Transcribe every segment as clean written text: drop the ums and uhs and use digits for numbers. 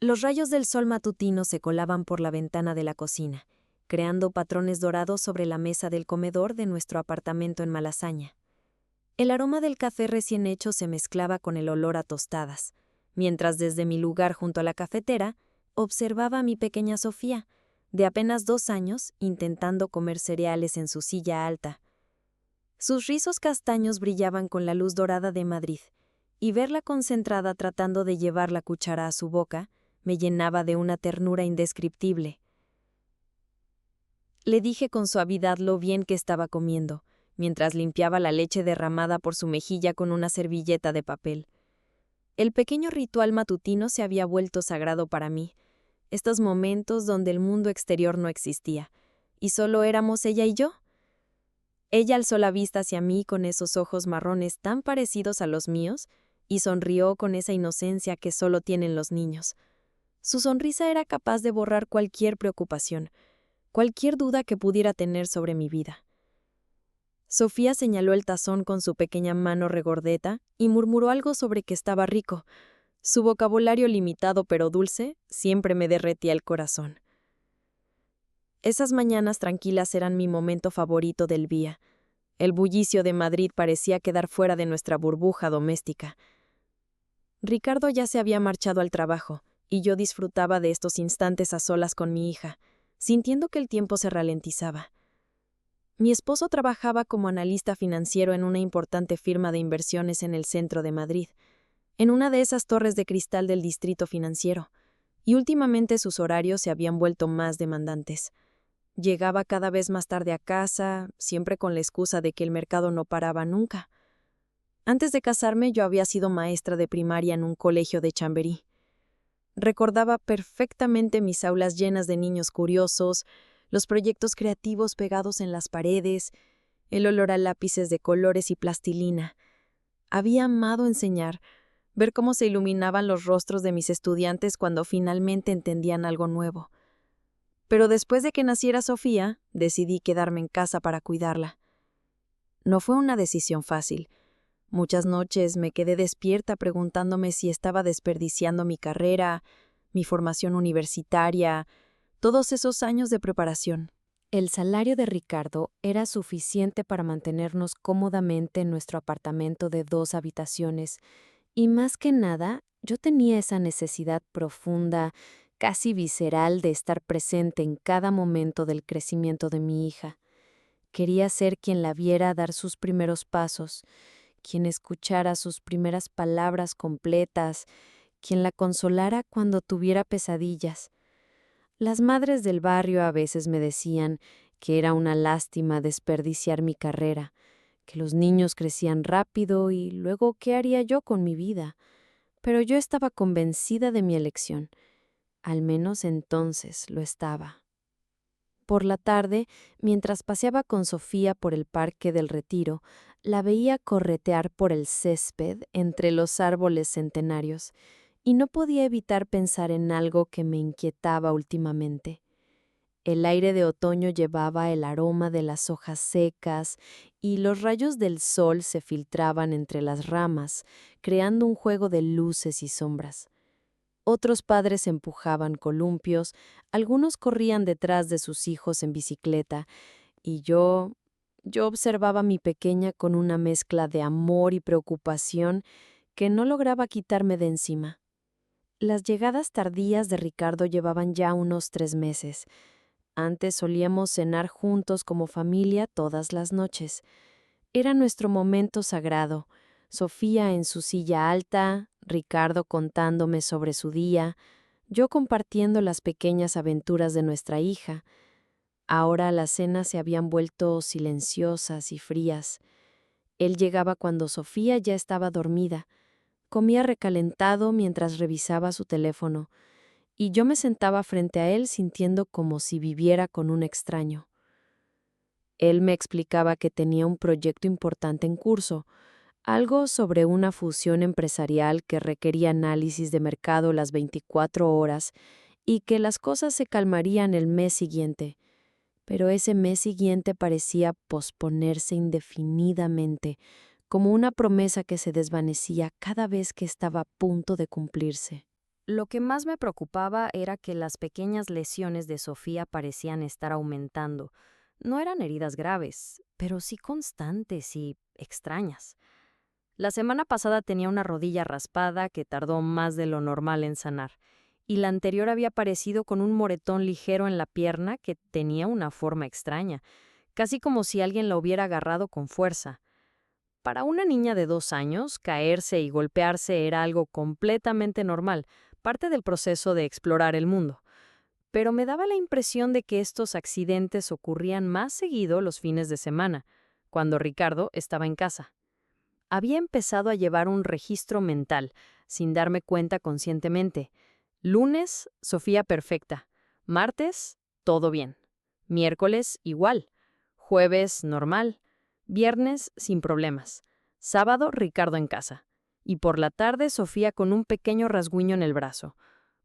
Los rayos del sol matutino se colaban por la ventana de la cocina, creando patrones dorados sobre la mesa del comedor de nuestro apartamento en Malasaña. El aroma del café recién hecho se mezclaba con el olor a tostadas, mientras desde mi lugar junto a la cafetera observaba a mi pequeña Sofía, de apenas 2 años, intentando comer cereales en su silla alta. Sus rizos castaños brillaban con la luz dorada de Madrid, y verla concentrada tratando de llevar la cuchara a su boca me llenaba de una ternura indescriptible. Le dije con suavidad lo bien que estaba comiendo, mientras limpiaba la leche derramada por su mejilla con una servilleta de papel. El pequeño ritual matutino se había vuelto sagrado para mí, estos momentos donde el mundo exterior no existía, y solo éramos ella y yo. Ella alzó la vista hacia mí con esos ojos marrones tan parecidos a los míos, y sonrió con esa inocencia que solo tienen los niños. Su sonrisa era capaz de borrar cualquier preocupación, cualquier duda que pudiera tener sobre mi vida. Sofía señaló el tazón con su pequeña mano regordeta y murmuró algo sobre que estaba rico. Su vocabulario limitado pero dulce siempre me derretía el corazón. Esas mañanas tranquilas eran mi momento favorito del día. El bullicio de Madrid parecía quedar fuera de nuestra burbuja doméstica. Ricardo ya se había marchado al trabajo, y yo disfrutaba de estos instantes a solas con mi hija, sintiendo que el tiempo se ralentizaba. Mi esposo trabajaba como analista financiero en una importante firma de inversiones en el centro de Madrid, en una de esas torres de cristal del distrito financiero, y últimamente sus horarios se habían vuelto más demandantes. Llegaba cada vez más tarde a casa, siempre con la excusa de que el mercado no paraba nunca. Antes de casarme, yo había sido maestra de primaria en un colegio de Chamberí. Recordaba perfectamente mis aulas llenas de niños curiosos, los proyectos creativos pegados en las paredes, el olor a lápices de colores y plastilina. Había amado enseñar, ver cómo se iluminaban los rostros de mis estudiantes cuando finalmente entendían algo nuevo. Pero después de que naciera Sofía, decidí quedarme en casa para cuidarla. No fue una decisión fácil. Muchas noches me quedé despierta preguntándome si estaba desperdiciando mi carrera, mi formación universitaria, todos esos años de preparación. El salario de Ricardo era suficiente para mantenernos cómodamente en nuestro apartamento de 2 habitaciones, y más que nada, yo tenía esa necesidad profunda, casi visceral, de estar presente en cada momento del crecimiento de mi hija. Quería ser quien la viera dar sus primeros pasos, quien escuchara sus primeras palabras completas, quien la consolara cuando tuviera pesadillas. Las madres del barrio a veces me decían que era una lástima desperdiciar mi carrera, que los niños crecían rápido y luego ¿qué haría yo con mi vida? Pero yo estaba convencida de mi elección. Al menos entonces lo estaba. Por la tarde, mientras paseaba con Sofía por el Parque del Retiro, la veía corretear por el césped entre los árboles centenarios, y no podía evitar pensar en algo que me inquietaba últimamente. El aire de otoño llevaba el aroma de las hojas secas y los rayos del sol se filtraban entre las ramas, creando un juego de luces y sombras. Otros padres empujaban columpios, algunos corrían detrás de sus hijos en bicicleta, y yo observaba a mi pequeña con una mezcla de amor y preocupación que no lograba quitarme de encima. Las llegadas tardías de Ricardo llevaban ya unos 3 meses. Antes solíamos cenar juntos como familia todas las noches. Era nuestro momento sagrado. Sofía en su silla alta, Ricardo contándome sobre su día, yo compartiendo las pequeñas aventuras de nuestra hija. Ahora las cenas se habían vuelto silenciosas y frías. Él llegaba cuando Sofía ya estaba dormida. Comía recalentado mientras revisaba su teléfono, y yo me sentaba frente a él sintiendo como si viviera con un extraño. Él me explicaba que tenía un proyecto importante en curso, algo sobre una fusión empresarial que requería análisis de mercado las 24 horas y que las cosas se calmarían el mes siguiente. Pero ese mes siguiente parecía posponerse indefinidamente, como una promesa que se desvanecía cada vez que estaba a punto de cumplirse. Lo que más me preocupaba era que las pequeñas lesiones de Sofía parecían estar aumentando. No eran heridas graves, pero sí constantes y extrañas. La semana pasada tenía una rodilla raspada que tardó más de lo normal en sanar, y la anterior había aparecido con un moretón ligero en la pierna que tenía una forma extraña, casi como si alguien la hubiera agarrado con fuerza. Para una niña de 2 años, caerse y golpearse era algo completamente normal, parte del proceso de explorar el mundo. Pero me daba la impresión de que estos accidentes ocurrían más seguido los fines de semana, cuando Ricardo estaba en casa. Había empezado a llevar un registro mental, sin darme cuenta conscientemente. Lunes, Sofía perfecta. Martes, todo bien. Miércoles, igual. Jueves, normal. Viernes, sin problemas. Sábado, Ricardo en casa. Y por la tarde, Sofía con un pequeño rasguño en el brazo.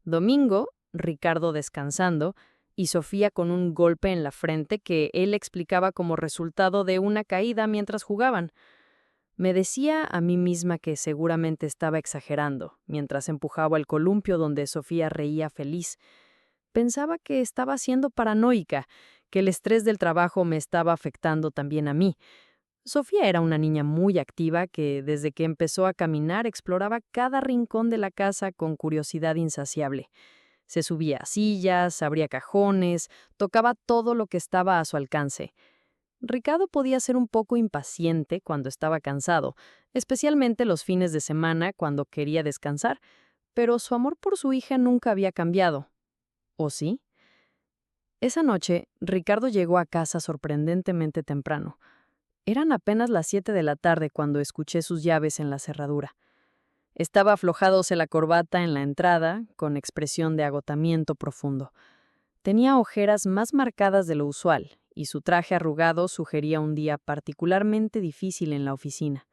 Domingo, Ricardo descansando y Sofía con un golpe en la frente que él explicaba como resultado de una caída mientras jugaban. Me decía a mí misma que seguramente estaba exagerando, mientras empujaba el columpio donde Sofía reía feliz. Pensaba que estaba siendo paranoica, que el estrés del trabajo me estaba afectando también a mí. Sofía era una niña muy activa que, desde que empezó a caminar, exploraba cada rincón de la casa con curiosidad insaciable. Se subía a sillas, abría cajones, tocaba todo lo que estaba a su alcance. Ricardo podía ser un poco impaciente cuando estaba cansado, especialmente los fines de semana cuando quería descansar, pero su amor por su hija nunca había cambiado. ¿O sí? Esa noche, Ricardo llegó a casa sorprendentemente temprano. Eran apenas las 7 de la tarde cuando escuché sus llaves en la cerradura. Estaba aflojándose la corbata en la entrada, con expresión de agotamiento profundo. Tenía ojeras más marcadas de lo usual, y su traje arrugado sugería un día particularmente difícil en la oficina.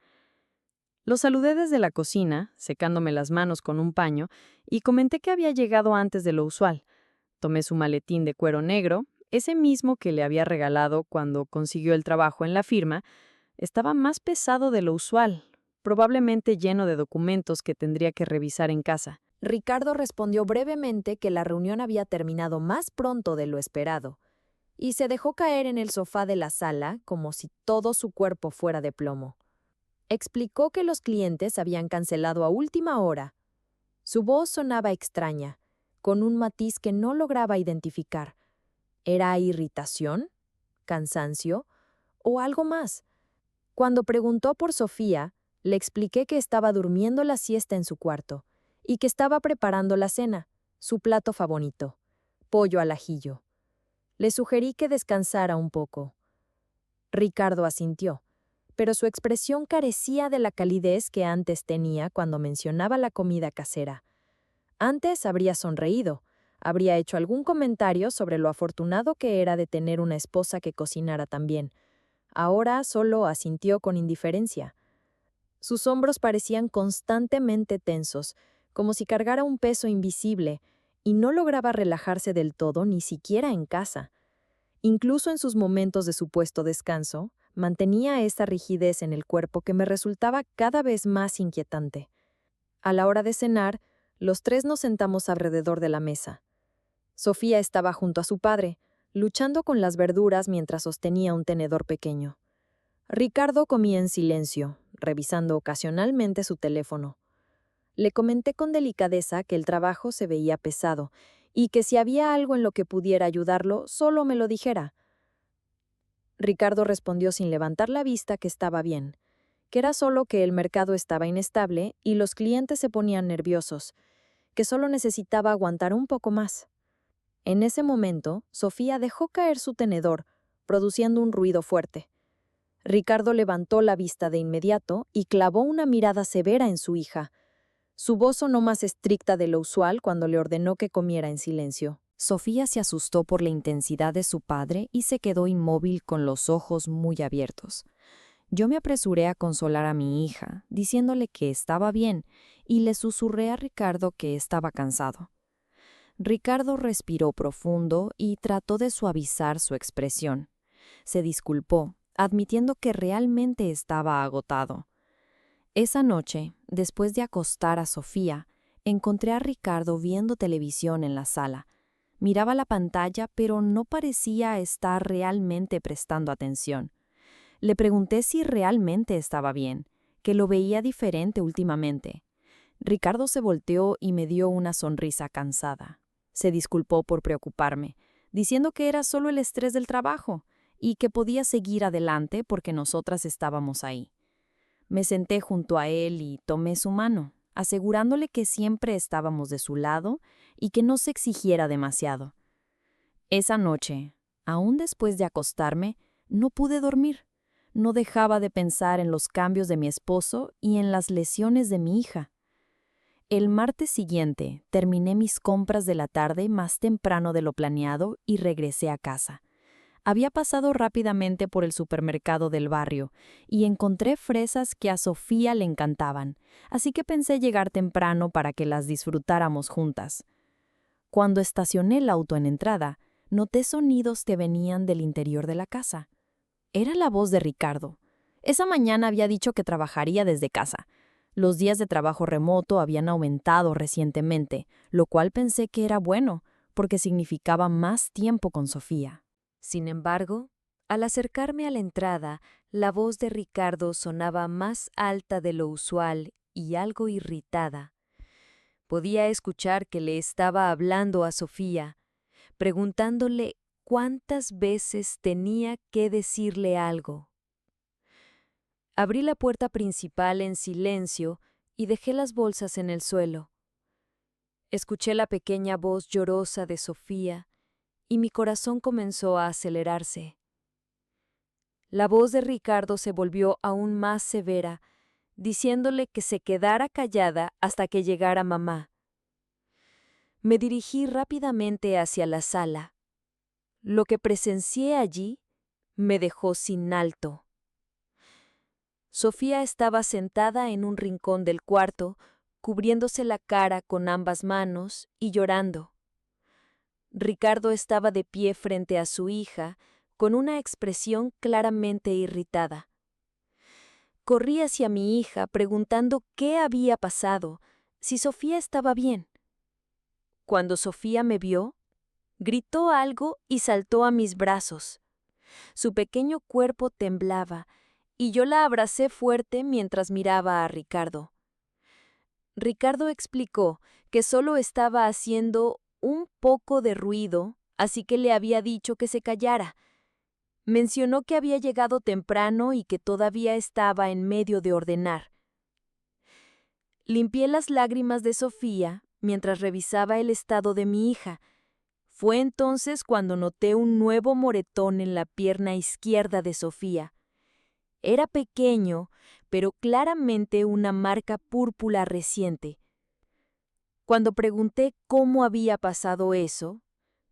Lo saludé desde la cocina, secándome las manos con un paño, y comenté que había llegado antes de lo usual. Tomé su maletín de cuero negro, ese mismo que le había regalado cuando consiguió el trabajo en la firma. Estaba más pesado de lo usual, probablemente lleno de documentos que tendría que revisar en casa. Ricardo respondió brevemente que la reunión había terminado más pronto de lo esperado, y se dejó caer en el sofá de la sala como si todo su cuerpo fuera de plomo. Explicó que los clientes habían cancelado a última hora. Su voz sonaba extraña, con un matiz que no lograba identificar. ¿Era irritación? ¿Cansancio? ¿O algo más? Cuando preguntó por Sofía, le expliqué que estaba durmiendo la siesta en su cuarto y que estaba preparando la cena, su plato favorito, pollo al ajillo. Le sugerí que descansara un poco. Ricardo asintió, pero su expresión carecía de la calidez que antes tenía cuando mencionaba la comida casera. Antes habría sonreído, habría hecho algún comentario sobre lo afortunado que era de tener una esposa que cocinara tan bien. Ahora solo asintió con indiferencia. Sus hombros parecían constantemente tensos, como si cargara un peso invisible, y no lograba relajarse del todo ni siquiera en casa. Incluso en sus momentos de supuesto descanso, mantenía esa rigidez en el cuerpo que me resultaba cada vez más inquietante. A la hora de cenar, los tres nos sentamos alrededor de la mesa. Sofía estaba junto a su padre, luchando con las verduras mientras sostenía un tenedor pequeño. Ricardo comía en silencio, revisando ocasionalmente su teléfono. Le comenté con delicadeza que el trabajo se veía pesado y que si había algo en lo que pudiera ayudarlo, solo me lo dijera. Ricardo respondió sin levantar la vista que estaba bien, que era solo que el mercado estaba inestable y los clientes se ponían nerviosos, que solo necesitaba aguantar un poco más. En ese momento, Sofía dejó caer su tenedor, produciendo un ruido fuerte. Ricardo levantó la vista de inmediato y clavó una mirada severa en su hija. Su voz sonó más estricta de lo usual cuando le ordenó que comiera en silencio. Sofía se asustó por la intensidad de su padre y se quedó inmóvil con los ojos muy abiertos. Yo me apresuré a consolar a mi hija, diciéndole que estaba bien, y le susurré a Ricardo que estaba cansado. Ricardo respiró profundo y trató de suavizar su expresión. Se disculpó, admitiendo que realmente estaba agotado. Esa noche, después de acostar a Sofía, Encontré a Ricardo viendo televisión en la sala. Miraba la pantalla, pero no parecía estar realmente prestando atención. Le pregunté si realmente estaba bien, que lo veía diferente últimamente. Ricardo se volteó y me dio una sonrisa cansada. Se disculpó por preocuparme, diciendo que era solo el estrés del trabajo y que podía seguir adelante porque nosotras estábamos ahí. Me senté junto a él y tomé su mano, asegurándole que siempre estábamos de su lado y que no se exigiera demasiado. Esa noche, aún después de acostarme, no pude dormir. No dejaba de pensar en los cambios de mi esposo y en las lesiones de mi hija. El martes siguiente terminé mis compras de la tarde más temprano de lo planeado y regresé a casa. Había pasado rápidamente por el supermercado del barrio y encontré fresas que a Sofía le encantaban, así que pensé llegar temprano para que las disfrutáramos juntas. Cuando estacioné el auto en entrada, noté sonidos que venían del interior de la casa. Era la voz de Ricardo. Esa mañana había dicho que trabajaría desde casa. Los días de trabajo remoto habían aumentado recientemente, lo cual pensé que era bueno, porque significaba más tiempo con Sofía. Sin embargo, al acercarme a la entrada, la voz de Ricardo sonaba más alta de lo usual y algo irritada. Podía escuchar que le estaba hablando a Sofía, preguntándole cuántas veces tenía que decirle algo. Abrí la puerta principal en silencio y dejé las bolsas en el suelo. Escuché la pequeña voz llorosa de Sofía y mi corazón comenzó a acelerarse. La voz de Ricardo se volvió aún más severa, diciéndole que se quedara callada hasta que llegara mamá. Me dirigí rápidamente hacia la sala. Lo que presencié allí me dejó sin alto. Sofía estaba sentada en un rincón del cuarto, cubriéndose la cara con ambas manos y llorando. Ricardo estaba de pie frente a su hija, con una expresión claramente irritada. Corrí hacia mi hija preguntando qué había pasado, si Sofía estaba bien. Cuando Sofía me vio, gritó algo y saltó a mis brazos. Su pequeño cuerpo temblaba, y yo la abracé fuerte mientras miraba a Ricardo. Ricardo explicó que solo estaba haciendo un poco de ruido, así que le había dicho que se callara. Mencionó que había llegado temprano y que todavía estaba en medio de ordenar. Limpié las lágrimas de Sofía mientras revisaba el estado de mi hija. Fue entonces cuando noté un nuevo moretón en la pierna izquierda de Sofía. Era pequeño, pero claramente una marca púrpura reciente. Cuando pregunté cómo había pasado eso,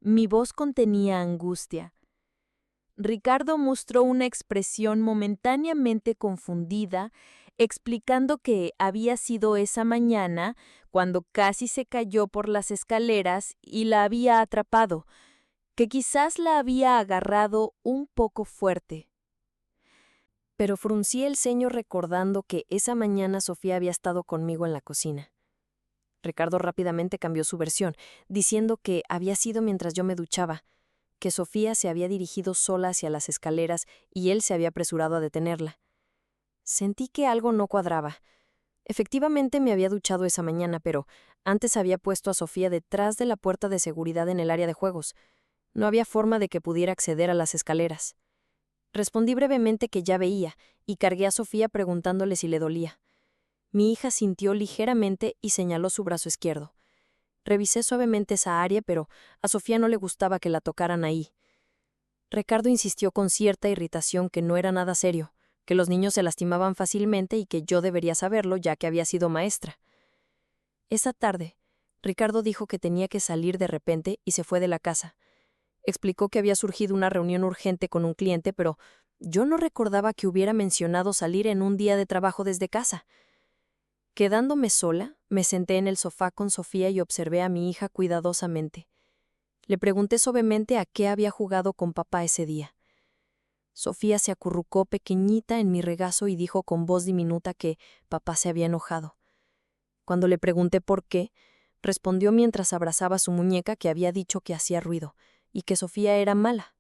mi voz contenía angustia. Ricardo mostró una expresión momentáneamente confundida, explicando que había sido esa mañana cuando casi se cayó por las escaleras y la había atrapado, que quizás la había agarrado un poco fuerte. Pero fruncí el ceño recordando que esa mañana Sofía había estado conmigo en la cocina. Ricardo rápidamente cambió su versión, diciendo que había sido mientras yo me duchaba, que Sofía se había dirigido sola hacia las escaleras y él se había apresurado a detenerla. Sentí que algo no cuadraba. Efectivamente me había duchado esa mañana, pero antes había puesto a Sofía detrás de la puerta de seguridad en el área de juegos. No había forma de que pudiera acceder a las escaleras. Respondí brevemente que ya veía, y cargué a Sofía preguntándole si le dolía. Mi hija sintió ligeramente y señaló su brazo izquierdo. Revisé suavemente esa área, pero a Sofía no le gustaba que la tocaran ahí. Ricardo insistió con cierta irritación que no era nada serio, que los niños se lastimaban fácilmente y que yo debería saberlo ya que había sido maestra. Esa tarde, Ricardo dijo que tenía que salir de repente y se fue de la casa. Explicó que había surgido una reunión urgente con un cliente, pero yo no recordaba que hubiera mencionado salir en un día de trabajo desde casa. Quedándome sola, me senté en el sofá con Sofía y observé a mi hija cuidadosamente. Le pregunté suavemente a qué había jugado con papá ese día. Sofía se acurrucó pequeñita en mi regazo y dijo con voz diminuta que papá se había enojado. Cuando le pregunté por qué, respondió mientras abrazaba su muñeca que había dicho que hacía ruido y que Sofía era mala.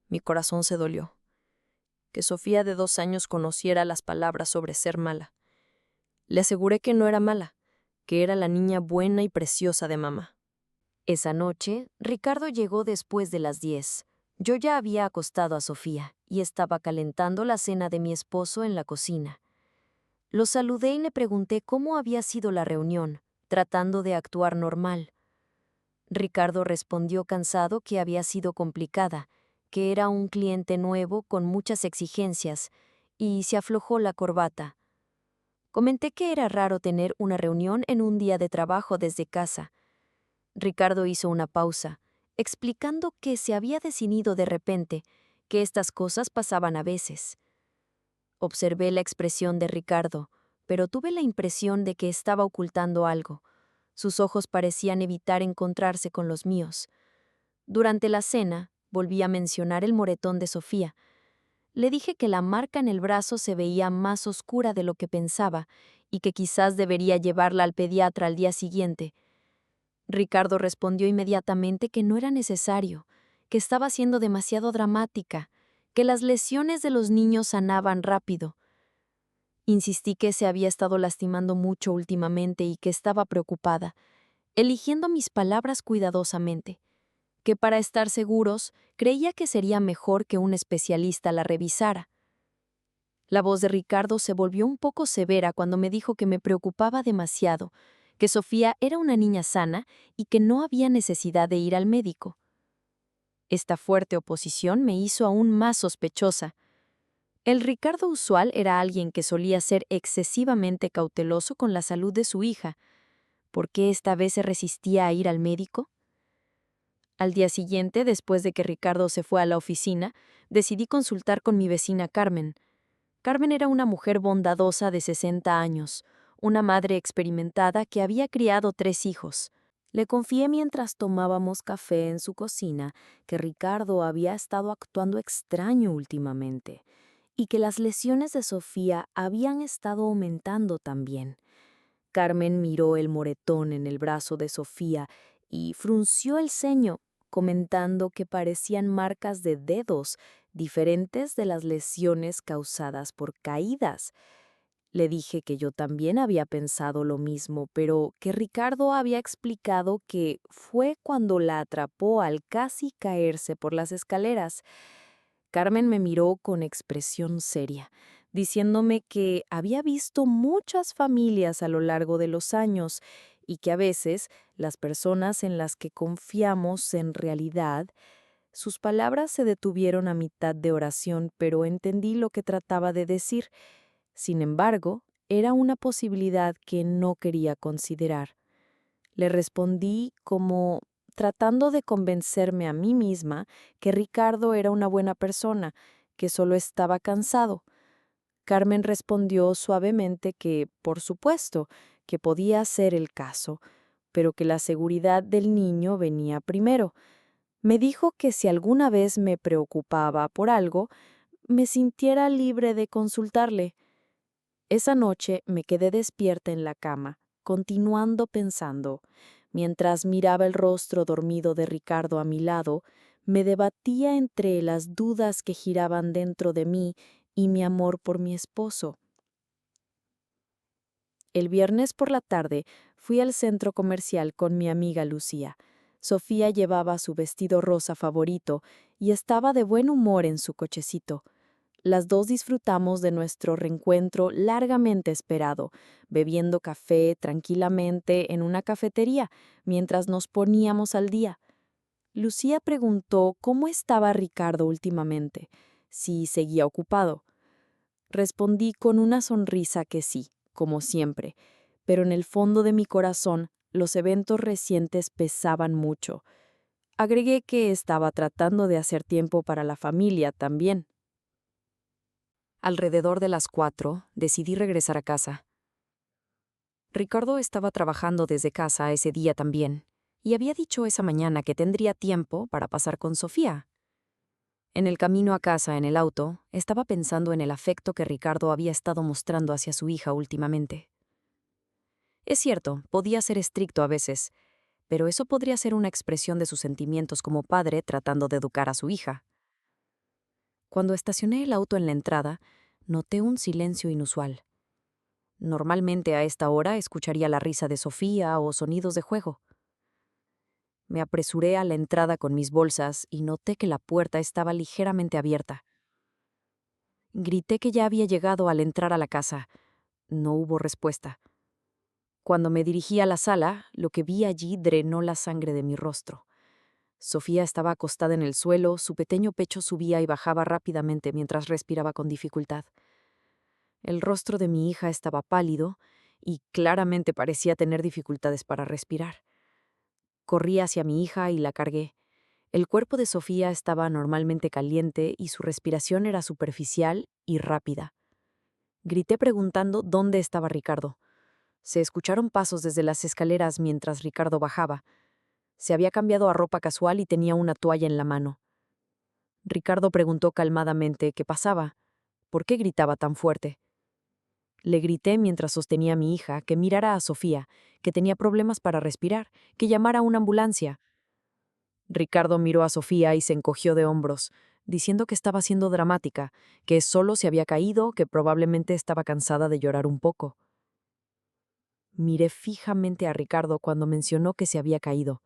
Mi corazón se dolió. Que Sofía de 2 años conociera las palabras sobre ser mala. Le aseguré que no era mala, que era la niña buena y preciosa de mamá. Esa noche, Ricardo llegó después de las 10. Yo ya había acostado a Sofía y estaba calentando la cena de mi esposo en la cocina. Lo saludé y le pregunté cómo había sido la reunión, tratando de actuar normal. Ricardo respondió cansado que había sido complicada, que era un cliente nuevo con muchas exigencias, y se aflojó la corbata. Comenté que era raro tener una reunión en un día de trabajo desde casa. Ricardo hizo una pausa, explicando que se había decidido de repente, que estas cosas pasaban a veces. Observé la expresión de Ricardo, pero tuve la impresión de que estaba ocultando algo. Sus ojos parecían evitar encontrarse con los míos. Durante la cena, volví a mencionar el moretón de Sofía. Le dije que la marca en el brazo se veía más oscura de lo que pensaba y que quizás debería llevarla al pediatra al día siguiente. Ricardo respondió inmediatamente que no era necesario, que estaba siendo demasiado dramática, que las lesiones de los niños sanaban rápido. Insistí que se había estado lastimando mucho últimamente y que estaba preocupada, eligiendo mis palabras cuidadosamente, que para estar seguros creía que sería mejor que un especialista la revisara. La voz de Ricardo se volvió un poco severa cuando me dijo que me preocupaba demasiado, que Sofía era una niña sana y que no había necesidad de ir al médico. Esta fuerte oposición me hizo aún más sospechosa. El Ricardo usual era alguien que solía ser excesivamente cauteloso con la salud de su hija. ¿Por qué esta vez se resistía a ir al médico? Al día siguiente, después de que Ricardo se fue a la oficina, decidí consultar con mi vecina Carmen. Carmen era una mujer bondadosa de 60 años, una madre experimentada que había criado 3 hijos. Le confié mientras tomábamos café en su cocina que Ricardo había estado actuando extraño últimamente y que las lesiones de Sofía habían estado aumentando también. Carmen miró el moretón en el brazo de Sofía y frunció el ceño, comentando que parecían marcas de dedos diferentes de las lesiones causadas por caídas. Le dije que yo también había pensado lo mismo, pero que Ricardo había explicado que fue cuando la atrapó al casi caerse por las escaleras. Carmen me miró con expresión seria, diciéndome que había visto muchas familias a lo largo de los años y que a veces las personas en las que confiamos en realidad. Sus palabras se detuvieron a mitad de oración, pero entendí lo que trataba de decir. Sin embargo, era una posibilidad que no quería considerar. Le respondí como tratando de convencerme a mí misma que Ricardo era una buena persona, que solo estaba cansado. Carmen respondió suavemente que, por supuesto, que podía ser el caso, pero que la seguridad del niño venía primero. Me dijo que si alguna vez me preocupaba por algo, me sintiera libre de consultarle. Esa noche me quedé despierta en la cama, continuando pensando. Mientras miraba el rostro dormido de Ricardo a mi lado, me debatía entre las dudas que giraban dentro de mí y mi amor por mi esposo. El viernes por la tarde fui al centro comercial con mi amiga Lucía. Sofía llevaba su vestido rosa favorito y estaba de buen humor en su cochecito. Las dos disfrutamos de nuestro reencuentro largamente esperado, bebiendo café tranquilamente en una cafetería mientras nos poníamos al día. Lucía preguntó cómo estaba Ricardo últimamente, si seguía ocupado. Respondí con una sonrisa que sí, como siempre, pero en el fondo de mi corazón los eventos recientes pesaban mucho. Agregué que estaba tratando de hacer tiempo para la familia también. Alrededor de las 4, decidí regresar a casa. Ricardo estaba trabajando desde casa ese día también, y había dicho esa mañana que tendría tiempo para pasar con Sofía. En el camino a casa, en el auto, estaba pensando en el afecto que Ricardo había estado mostrando hacia su hija últimamente. Es cierto, podía ser estricto a veces, pero eso podría ser una expresión de sus sentimientos como padre tratando de educar a su hija. Cuando estacioné el auto en la entrada, noté un silencio inusual. Normalmente a esta hora escucharía la risa de Sofía o sonidos de juego. Me apresuré a la entrada con mis bolsas y noté que la puerta estaba ligeramente abierta. Grité que ya había llegado al entrar a la casa. No hubo respuesta. Cuando me dirigí a la sala, lo que vi allí drenó la sangre de mi rostro. Sofía estaba acostada en el suelo, su pequeño pecho subía y bajaba rápidamente mientras respiraba con dificultad. El rostro de mi hija estaba pálido y claramente parecía tener dificultades para respirar. Corrí hacia mi hija y la cargué. El cuerpo de Sofía estaba normalmente caliente y su respiración era superficial y rápida. Grité preguntando dónde estaba Ricardo. Se escucharon pasos desde las escaleras mientras Ricardo bajaba. Se había cambiado a ropa casual y tenía una toalla en la mano. Ricardo preguntó calmadamente qué pasaba, por qué gritaba tan fuerte. Le grité mientras sostenía a mi hija que mirara a Sofía, que tenía problemas para respirar, que llamara a una ambulancia. Ricardo miró a Sofía y se encogió de hombros, diciendo que estaba siendo dramática, que solo se había caído, que probablemente estaba cansada de llorar un poco. Miré fijamente a Ricardo cuando mencionó que se había caído.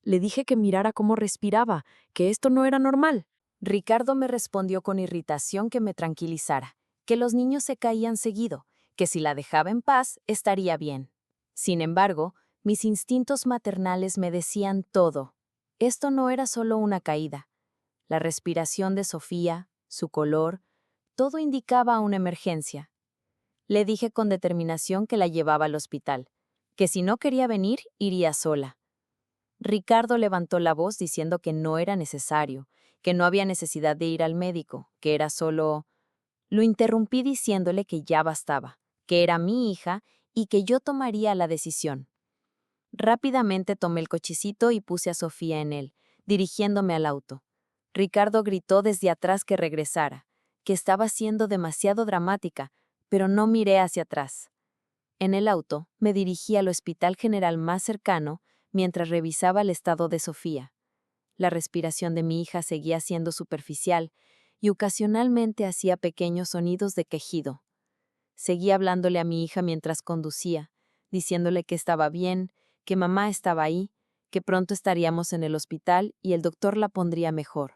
Le dije que mirara cómo respiraba, que esto no era normal. Ricardo me respondió con irritación que me tranquilizara, que los niños se caían seguido, que si la dejaba en paz estaría bien. Sin embargo, mis instintos maternales me decían todo. Esto no era solo una caída. La respiración de Sofía, su color, todo indicaba una emergencia. Le dije con determinación que la llevaba al hospital, que si no quería venir, iría sola. Ricardo levantó la voz diciendo que no era necesario, que no había necesidad de ir al médico, que era solo... Lo interrumpí diciéndole que ya bastaba, que era mi hija y que yo tomaría la decisión. Rápidamente tomé el cochecito y puse a Sofía en él, dirigiéndome al auto. Ricardo gritó desde atrás que regresara, que estaba siendo demasiado dramática, pero no miré hacia atrás. En el auto, me dirigí al hospital general más cercano mientras revisaba el estado de Sofía. La respiración de mi hija seguía siendo superficial y ocasionalmente hacía pequeños sonidos de quejido. Seguí hablándole a mi hija mientras conducía, diciéndole que estaba bien, que mamá estaba ahí, que pronto estaríamos en el hospital y el doctor la pondría mejor.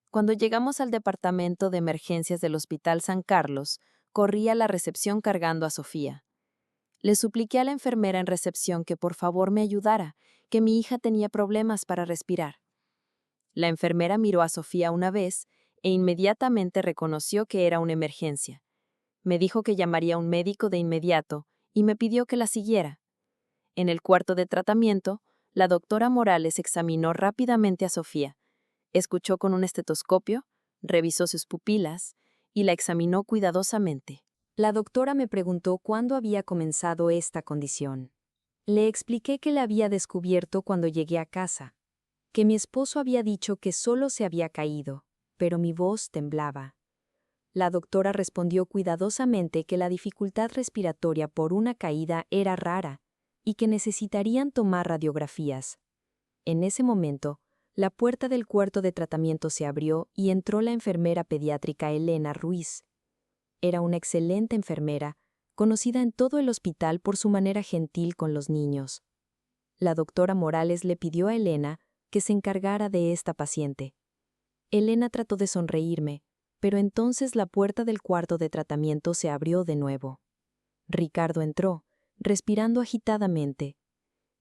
Cuando llegamos al departamento de emergencias del Hospital San Carlos, corrí a la recepción cargando a Sofía. Le supliqué a la enfermera en recepción que por favor me ayudara, que mi hija tenía problemas para respirar. La enfermera miró a Sofía una vez e inmediatamente reconoció que era una emergencia. Me dijo que llamaría a un médico de inmediato y me pidió que la siguiera. En el cuarto de tratamiento, la doctora Morales examinó rápidamente a Sofía, escuchó con un estetoscopio, revisó sus pupilas y la examinó cuidadosamente. La doctora me preguntó cuándo había comenzado esta condición. Le expliqué que la había descubierto cuando llegué a casa, que mi esposo había dicho que solo se había caído, pero mi voz temblaba. La doctora respondió cuidadosamente que la dificultad respiratoria por una caída era rara y que necesitarían tomar radiografías. En ese momento, la puerta del cuarto de tratamiento se abrió y entró la enfermera pediátrica Elena Ruiz. Era una excelente enfermera, conocida en todo el hospital por su manera gentil con los niños. La doctora Morales le pidió a Elena que se encargara de esta paciente. Elena trató de sonreírme, pero entonces la puerta del cuarto de tratamiento se abrió de nuevo. Ricardo entró, respirando agitadamente.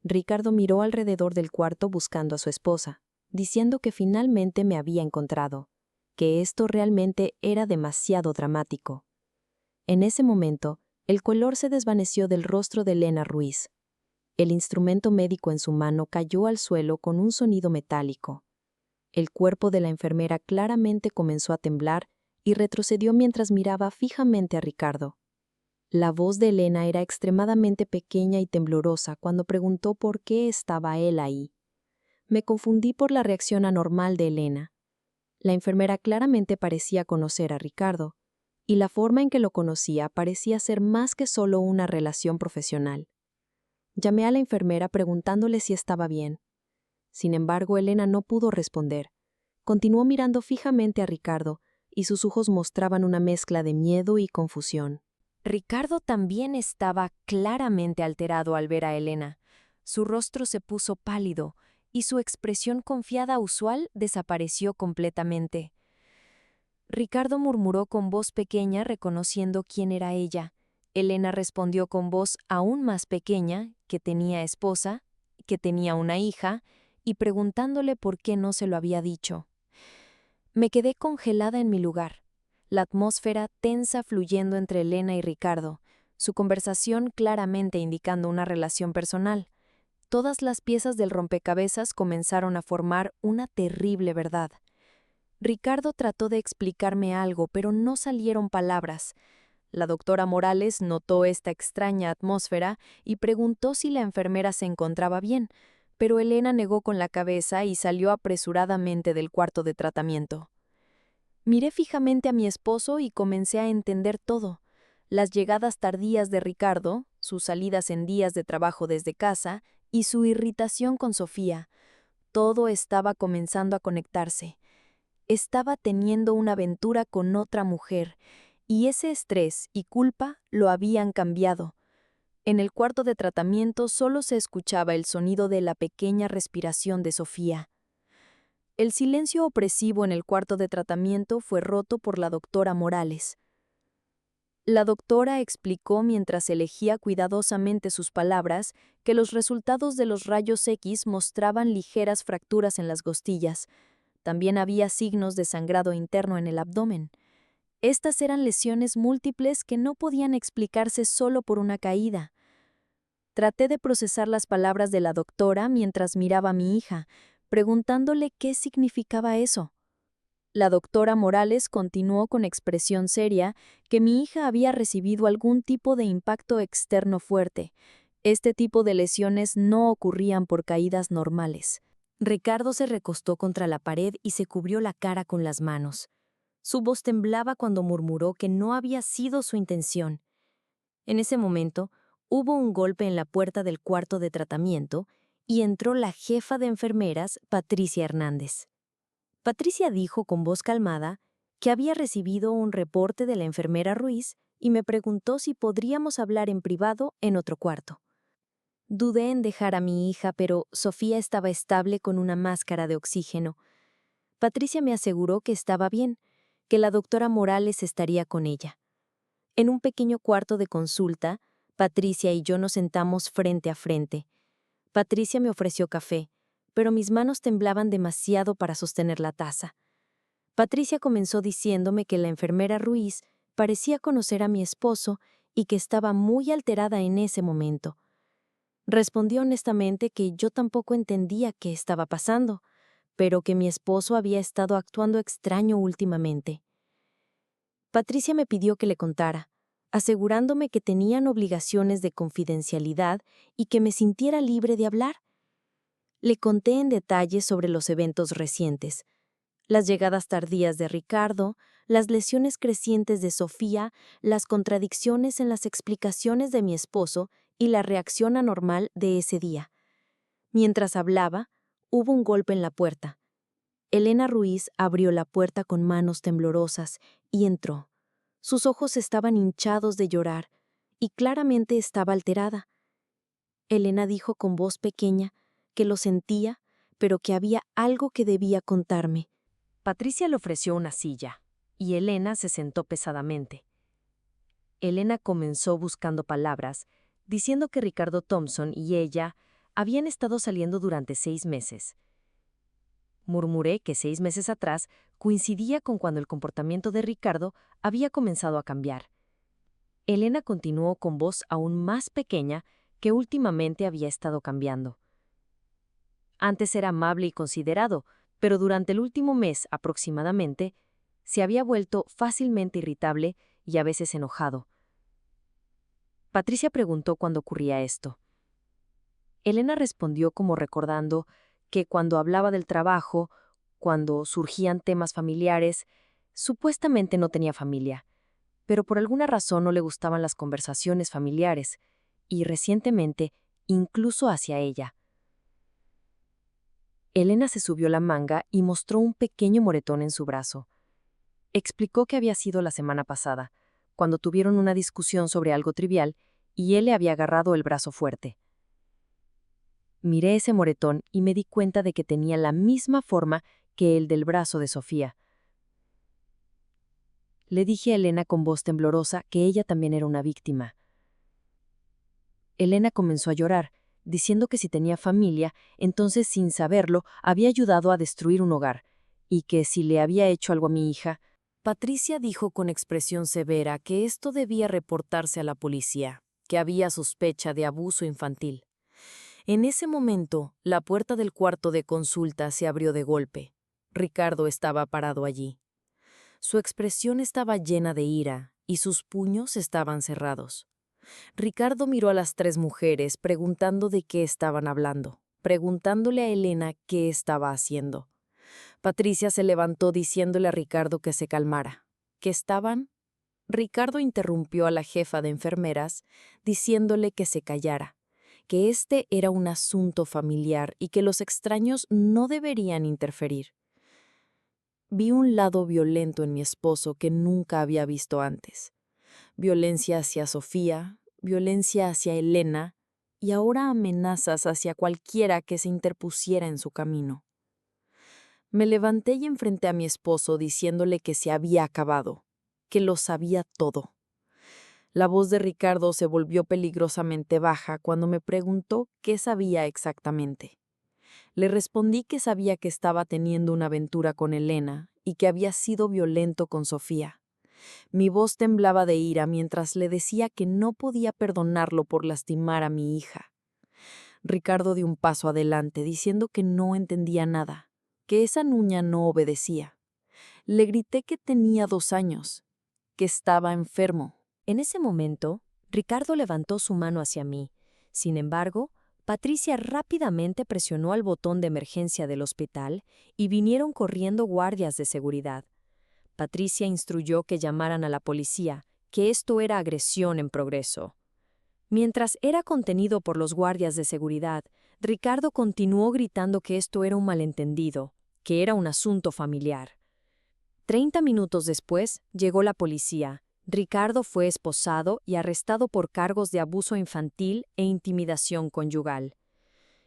Ricardo miró alrededor del cuarto buscando a su esposa, diciendo que finalmente me había encontrado, que esto realmente era demasiado dramático. En ese momento, el color se desvaneció del rostro de Elena Ruiz. El instrumento médico en su mano cayó al suelo con un sonido metálico. El cuerpo de la enfermera claramente comenzó a temblar y retrocedió mientras miraba fijamente a Ricardo. La voz de Elena era extremadamente pequeña y temblorosa cuando preguntó por qué estaba él ahí. Me confundí por la reacción anormal de Elena. La enfermera claramente parecía conocer a Ricardo, y la forma en que lo conocía parecía ser más que solo una relación profesional. Llamé a la enfermera preguntándole si estaba bien. Sin embargo, Elena no pudo responder. Continuó mirando fijamente a Ricardo, y sus ojos mostraban una mezcla de miedo y confusión. Ricardo también estaba claramente alterado al ver a Elena. Su rostro se puso pálido y su expresión confiada usual desapareció completamente. Ricardo murmuró con voz pequeña reconociendo quién era ella. Elena respondió con voz aún más pequeña, que tenía esposa, que tenía una hija, y preguntándole por qué no se lo había dicho. Me quedé congelada en mi lugar, la atmósfera tensa fluyendo entre Elena y Ricardo, su conversación claramente indicando una relación personal. Todas las piezas del rompecabezas comenzaron a formar una terrible verdad. Ricardo trató de explicarme algo, pero no salieron palabras. La doctora Morales notó esta extraña atmósfera y preguntó si la enfermera se encontraba bien, pero Elena negó con la cabeza y salió apresuradamente del cuarto de tratamiento. Miré fijamente a mi esposo y comencé a entender todo. Las llegadas tardías de Ricardo, sus salidas en días de trabajo desde casa y su irritación con Sofía. Todo estaba comenzando a conectarse. Estaba teniendo una aventura con otra mujer, y ese estrés y culpa lo habían cambiado. En el cuarto de tratamiento solo se escuchaba el sonido de la pequeña respiración de Sofía. El silencio opresivo en el cuarto de tratamiento fue roto por la doctora Morales. La doctora explicó mientras elegía cuidadosamente sus palabras que los resultados de los rayos X mostraban ligeras fracturas en las costillas. También había signos de sangrado interno en el abdomen. Estas eran lesiones múltiples que no podían explicarse solo por una caída. Traté de procesar las palabras de la doctora mientras miraba a mi hija, preguntándole qué significaba eso. La doctora Morales continuó con expresión seria que mi hija había recibido algún tipo de impacto externo fuerte. Este tipo de lesiones no ocurrían por caídas normales. Ricardo se recostó contra la pared y se cubrió la cara con las manos. Su voz temblaba cuando murmuró que no había sido su intención. En ese momento, hubo un golpe en la puerta del cuarto de tratamiento y entró la jefa de enfermeras, Patricia Hernández. Patricia dijo con voz calmada que había recibido un reporte de la enfermera Ruiz y me preguntó si podríamos hablar en privado en otro cuarto. Dudé en dejar a mi hija, pero Sofía estaba estable con una máscara de oxígeno. Patricia me aseguró que estaba bien, que la doctora Morales estaría con ella. En un pequeño cuarto de consulta, Patricia y yo nos sentamos frente a frente. Patricia me ofreció café, pero mis manos temblaban demasiado para sostener la taza. Patricia comenzó diciéndome que la enfermera Ruiz parecía conocer a mi esposo y que estaba muy alterada en ese momento. Respondí honestamente que yo tampoco entendía qué estaba pasando, pero que mi esposo había estado actuando extraño últimamente. Patricia me pidió que le contara, asegurándome que tenían obligaciones de confidencialidad y que me sintiera libre de hablar. Le conté en detalle sobre los eventos recientes, las llegadas tardías de Ricardo, las lesiones crecientes de Sofía, las contradicciones en las explicaciones de mi esposo y la reacción anormal de ese día. Mientras hablaba, hubo un golpe en la puerta. Elena Ruiz abrió la puerta con manos temblorosas y entró. Sus ojos estaban hinchados de llorar y claramente estaba alterada. Elena dijo con voz pequeña que lo sentía, pero que había algo que debía contarme. Patricia le ofreció una silla, y Elena se sentó pesadamente. Elena comenzó buscando palabras, diciendo que Ricardo Thompson y ella habían estado saliendo durante 6 meses. Murmuré que 6 meses atrás coincidía con cuando el comportamiento de Ricardo había comenzado a cambiar. Elena continuó con voz aún más pequeña que últimamente había estado cambiando. Antes era amable y considerado, pero durante el último mes aproximadamente, se había vuelto fácilmente irritable y a veces enojado. Patricia preguntó cuándo ocurría esto. Elena respondió como recordando que cuando hablaba del trabajo, cuando surgían temas familiares, supuestamente no tenía familia, pero por alguna razón no le gustaban las conversaciones familiares, y recientemente incluso hacia ella. Elena se subió la manga y mostró un pequeño moretón en su brazo. Explicó que había sido la semana pasada, cuando tuvieron una discusión sobre algo trivial y él le había agarrado el brazo fuerte. Miré ese moretón y me di cuenta de que tenía la misma forma que el del brazo de Sofía. Le dije a Elena con voz temblorosa que ella también era una víctima. Elena comenzó a llorar, diciendo que si tenía familia, entonces sin saberlo había ayudado a destruir un hogar, y que si le había hecho algo a mi hija. Patricia dijo con expresión severa que esto debía reportarse a la policía, que había sospecha de abuso infantil. En ese momento, la puerta del cuarto de consulta se abrió de golpe. Ricardo estaba parado allí. Su expresión estaba llena de ira y sus puños estaban cerrados. Ricardo miró a las tres mujeres preguntando de qué estaban hablando, preguntándole a Elena qué estaba haciendo. Patricia se levantó diciéndole a Ricardo que se calmara. ¿Qué estaban? Ricardo interrumpió a la jefa de enfermeras diciéndole que se callara, que este era un asunto familiar y que los extraños no deberían interferir. Vi un lado violento en mi esposo que nunca había visto antes. Violencia hacia Sofía, violencia hacia Elena y ahora amenazas hacia cualquiera que se interpusiera en su camino. Me levanté y enfrenté a mi esposo diciéndole que se había acabado, que lo sabía todo. La voz de Ricardo se volvió peligrosamente baja cuando me preguntó qué sabía exactamente. Le respondí que sabía que estaba teniendo una aventura con Elena y que había sido violento con Sofía. Mi voz temblaba de ira mientras le decía que no podía perdonarlo por lastimar a mi hija. Ricardo dio un paso adelante diciendo que no entendía nada, que esa niña no obedecía. Le grité que tenía 2 años, que estaba enfermo. En ese momento, Ricardo levantó su mano hacia mí. Sin embargo, Patricia rápidamente presionó el botón de emergencia del hospital y vinieron corriendo guardias de seguridad. Patricia instruyó que llamaran a la policía, que esto era agresión en progreso. Mientras era contenido por los guardias de seguridad, Ricardo continuó gritando que esto era un malentendido, que era un asunto familiar. 30 minutos después, llegó la policía. Ricardo fue esposado y arrestado por cargos de abuso infantil e intimidación conyugal.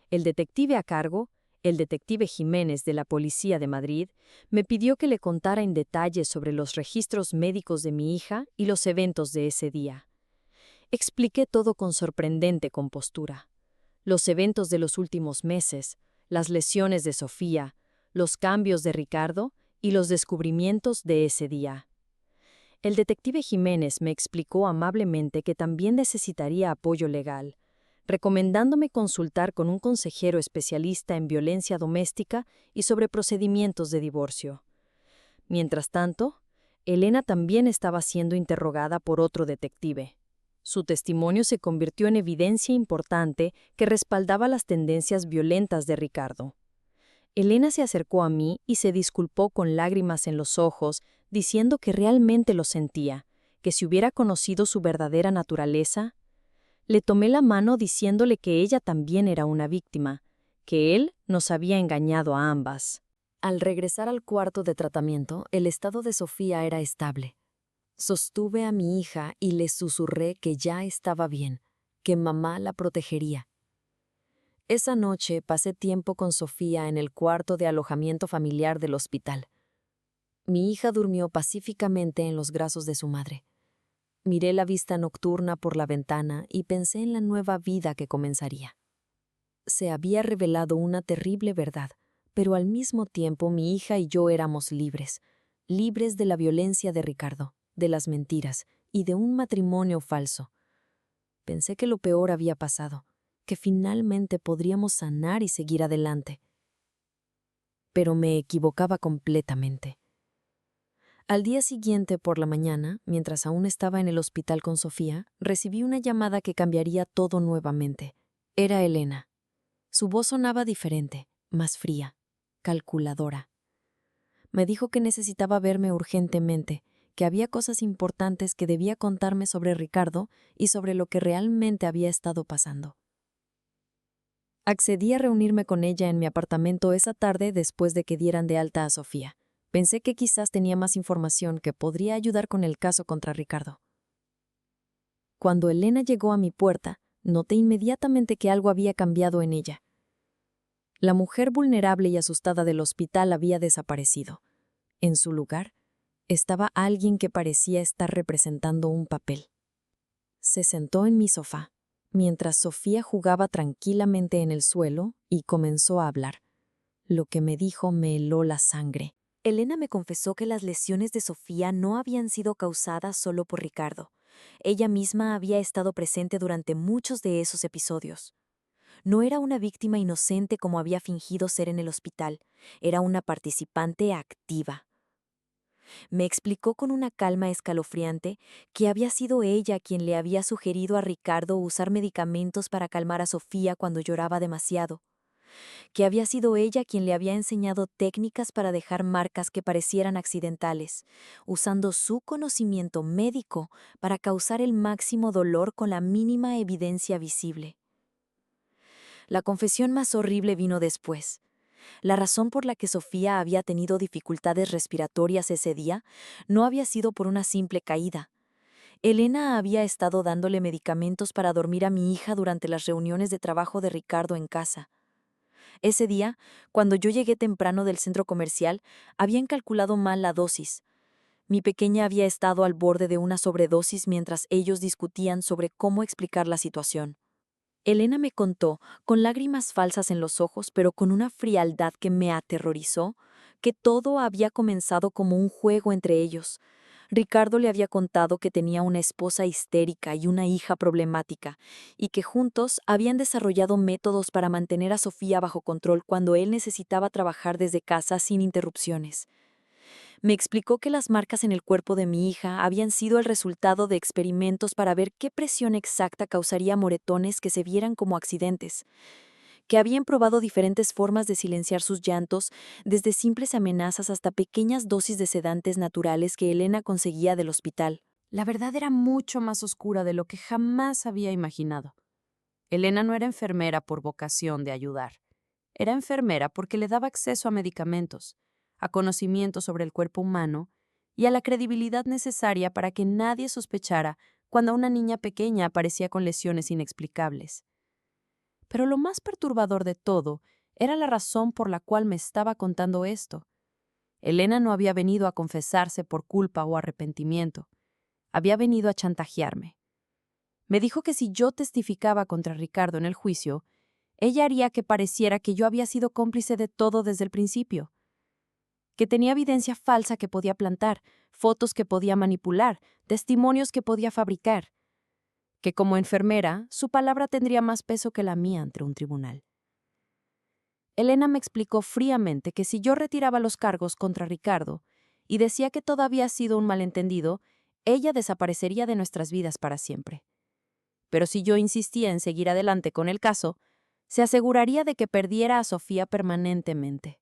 El detective a cargo, el detective Jiménez de la Policía de Madrid, me pidió que le contara en detalle sobre los registros médicos de mi hija y los eventos de ese día. Expliqué todo con sorprendente compostura. Los eventos de los últimos meses, las lesiones de Sofía, los cambios de Ricardo y los descubrimientos de ese día. El detective Jiménez me explicó amablemente que también necesitaría apoyo legal, recomendándome consultar con un consejero especialista en violencia doméstica y sobre procedimientos de divorcio. Mientras tanto, Elena también estaba siendo interrogada por otro detective. Su testimonio se convirtió en evidencia importante que respaldaba las tendencias violentas de Ricardo. Elena se acercó a mí y se disculpó con lágrimas en los ojos, diciendo que realmente lo sentía, que si hubiera conocido su verdadera naturaleza. Le tomé la mano diciéndole que ella también era una víctima, que él nos había engañado a ambas. Al regresar al cuarto de tratamiento, el estado de Sofía era estable. Sostuve a mi hija y le susurré que ya estaba bien, que mamá la protegería. Esa noche pasé tiempo con Sofía en el cuarto de alojamiento familiar del hospital. Mi hija durmió pacíficamente en los brazos de su madre. Miré la vista nocturna por la ventana y pensé en la nueva vida que comenzaría. Se había revelado una terrible verdad, pero al mismo tiempo mi hija y yo éramos libres, libres de la violencia de Ricardo, de las mentiras y de un matrimonio falso. Pensé que lo peor había pasado, que finalmente podríamos sanar y seguir adelante. Pero me equivocaba completamente. Al día siguiente por la mañana, mientras aún estaba en el hospital con Sofía, recibí una llamada que cambiaría todo nuevamente. Era Elena. Su voz sonaba diferente, más fría, calculadora. Me dijo que necesitaba verme urgentemente, que había cosas importantes que debía contarme sobre Ricardo y sobre lo que realmente había estado pasando. Accedí a reunirme con ella en mi apartamento esa tarde después de que dieran de alta a Sofía. Pensé que quizás tenía más información que podría ayudar con el caso contra Ricardo. Cuando Elena llegó a mi puerta, noté inmediatamente que algo había cambiado en ella. La mujer vulnerable y asustada del hospital había desaparecido. En su lugar, estaba alguien que parecía estar representando un papel. Se sentó en mi sofá, mientras Sofía jugaba tranquilamente en el suelo y comenzó a hablar. Lo que me dijo me heló la sangre. Elena me confesó que las lesiones de Sofía no habían sido causadas solo por Ricardo. Ella misma había estado presente durante muchos de esos episodios. No era una víctima inocente como había fingido ser en el hospital, era una participante activa. Me explicó con una calma escalofriante que había sido ella quien le había sugerido a Ricardo usar medicamentos para calmar a Sofía cuando lloraba demasiado, que había sido ella quien le había enseñado técnicas para dejar marcas que parecieran accidentales, usando su conocimiento médico para causar el máximo dolor con la mínima evidencia visible. La confesión más horrible vino después. La razón por la que Sofía había tenido dificultades respiratorias ese día no había sido por una simple caída. Elena había estado dándole medicamentos para dormir a mi hija durante las reuniones de trabajo de Ricardo en casa. Ese día, cuando yo llegué temprano del centro comercial, habían calculado mal la dosis. Mi pequeña había estado al borde de una sobredosis mientras ellos discutían sobre cómo explicar la situación. Elena me contó, con lágrimas falsas en los ojos, pero con una frialdad que me aterrorizó, que todo había comenzado como un juego entre ellos. Ricardo le había contado que tenía una esposa histérica y una hija problemática, y que juntos habían desarrollado métodos para mantener a Sofía bajo control cuando él necesitaba trabajar desde casa sin interrupciones. Me explicó que las marcas en el cuerpo de mi hija habían sido el resultado de experimentos para ver qué presión exacta causaría moretones que se vieran como accidentes, que habían probado diferentes formas de silenciar sus llantos, desde simples amenazas hasta pequeñas dosis de sedantes naturales que Elena conseguía del hospital. La verdad era mucho más oscura de lo que jamás había imaginado. Elena no era enfermera por vocación de ayudar. Era enfermera porque le daba acceso a medicamentos, a conocimiento sobre el cuerpo humano y a la credibilidad necesaria para que nadie sospechara cuando una niña pequeña aparecía con lesiones inexplicables. Pero lo más perturbador de todo era la razón por la cual me estaba contando esto. Elena no había venido a confesarse por culpa o arrepentimiento. Había venido a chantajearme. Me dijo que si yo testificaba contra Ricardo en el juicio, ella haría que pareciera que yo había sido cómplice de todo desde el principio, que tenía evidencia falsa que podía plantar, fotos que podía manipular, testimonios que podía fabricar, que como enfermera su palabra tendría más peso que la mía ante un tribunal. Elena me explicó fríamente que si yo retiraba los cargos contra Ricardo y decía que todo había sido un malentendido, ella desaparecería de nuestras vidas para siempre. Pero si yo insistía en seguir adelante con el caso, se aseguraría de que perdiera a Sofía permanentemente.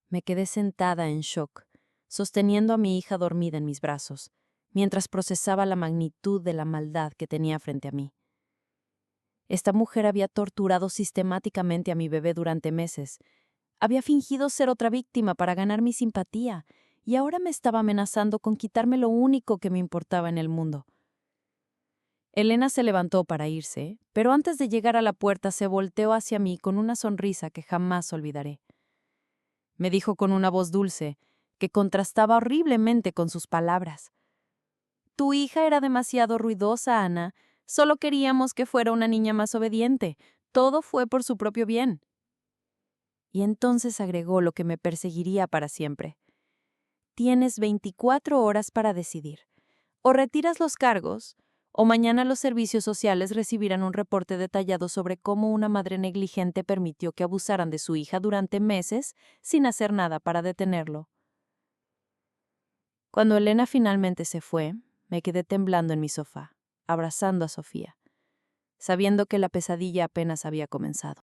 Me quedé sentada en shock, sosteniendo a mi hija dormida en mis brazos, mientras procesaba la magnitud de la maldad que tenía frente a mí. Esta mujer había torturado sistemáticamente a mi bebé durante meses. Había fingido ser otra víctima para ganar mi simpatía, y ahora me estaba amenazando con quitarme lo único que me importaba en el mundo. Elena se levantó para irse, pero antes de llegar a la puerta se volteó hacia mí con una sonrisa que jamás olvidaré. Me dijo con una voz dulce, que contrastaba horriblemente con sus palabras. Tu hija era demasiado ruidosa, Ana. Solo queríamos que fuera una niña más obediente. Todo fue por su propio bien. Y entonces agregó lo que me perseguiría para siempre. Tienes 24 horas para decidir. O retiras los cargos, o mañana los servicios sociales recibirán un reporte detallado sobre cómo una madre negligente permitió que abusaran de su hija durante meses sin hacer nada para detenerlo. Cuando Elena finalmente se fue, me quedé temblando en mi sofá, abrazando a Sofía, sabiendo que la pesadilla apenas había comenzado.